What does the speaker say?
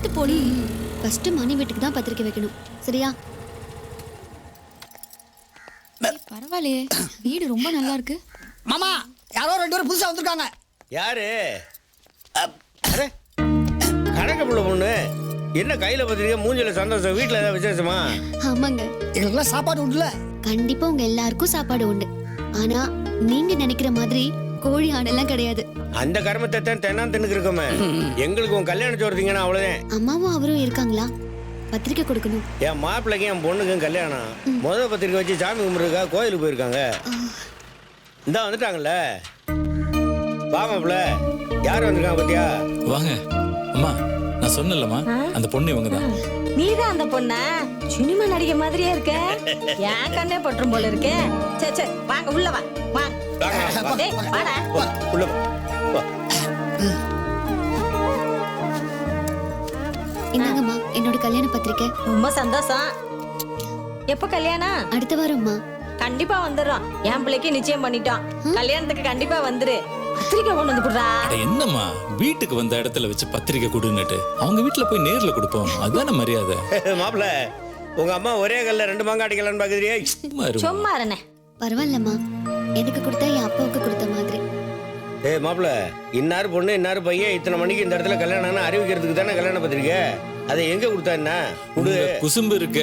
பார்த்து போடி. ஃபர்ஸ்ட் மணி வீட்டுக்கு தான் பத்திரிக்கை வைக்கணும், சரியா? பரவாயில்லையே, வீடு ரொம்ப நல்லா இருக்கு. மாமா யாரோ 2 பேரும் புதுசா வந்திருக்காங்க. யாரு? அரே கணக்கு புள்ள பொண்ணு, என்ன கையில பத்திரிக்கை, மூஞ்சில சந்தோஷம், வீட்டுல ஏதாவது விசேஷமா? ஆமாங்க, எங்களுக்குலாம் சாப்பாடு உண்டுல. கண்டிப்பா உங்க எல்லாருக்கும் சாப்பாடு உண்டு. ஆனா நீங்க நினைக்கிற மாதிரி கோழி ஆடெல்லாம் கிடையாது. அந்த கர்மத்தை தான் தென்னான் தின்னுக்கு இருக்கோமே. எங்களுக்கு உன் கல்யாணம் சோறுத்தீங்கன்னா அவ்வளவுதான். அம்மாவும் அவரும் இருக்காங்களா? பத்திரிக்கை கொடுக்கணும். என் மாப்பிள்ளைக்கும் என் பொண்ணுக்கும் கல்யாணம். முதல் பத்திரிக்கை வச்சு சாமி கும்பிடுறதுக்காக கோயிலுக்கு போயிருக்காங்க. இந்தா வந்துட்டாங்கல்ல. வா மாப்பிள்ள, யார் வந்திருக்காங்க பாத்தியா? வாங்க அம்மா. நான் சொன்னலம்மா, அந்த பொண்ணு இவங்க தான். நீதான் அந்த பொண்ணா? சினிமா நடிகை மாதிரியே இருக்க. ஏன் கண்ணே பற்றும் போல இருக்கே. சரி சரி வாங்க உள்ள வா. வாங்க டேய் வாடா. உள்ள வா. இந்தாங்கம்மா என்னோட கல்யாண பத்திரிக்கை. ரொம்ப சந்தோஷம். எப்ப கல்யாணம்? அடுத்த வாரம்மா. கண்டிப்பா வந்துடுறோம். என் பிள்ளைக்கு நிச்சயம் பண்ணிட்டோம். கல்யாணத்துக்கு கண்டிப்பா வந்துரு. பத்திரிக்கை கொண்டு வந்து குடுறா. அட என்னம்மா, வீட்டுக்கு வந்த இடத்துல வச்சு பத்திரிக்கை கொடுன்னுட்டு அவங்க வீட்டுல போய் நேர்ல கொடுப்போம். அதுதானே மரியாதை. மாப்பிள்ள, உங்க அம்மா ஒரே கல்ல 2 மாங்காய் அடிக்கலான்னு பாக்குறியா? சும்மா இருனே. பரவாயில்லம்மா, எனக்கு கொடுத்தா என் அப்பாவுக்கு கொடுத்த மாதிரி. ஏய் மாப்பிள்ள, இன்னாரு பொண்ணு இன்னாரு பையன் இத்தனை மணிக்கு இந்த இடத்துல கல்யாணம்னு அறிவிக்கிறதுக்கு தானே கல்யாண பத்திரிக்கை. அதை எங்க கொடுத்தா என்ன? குசும்பு இருக்க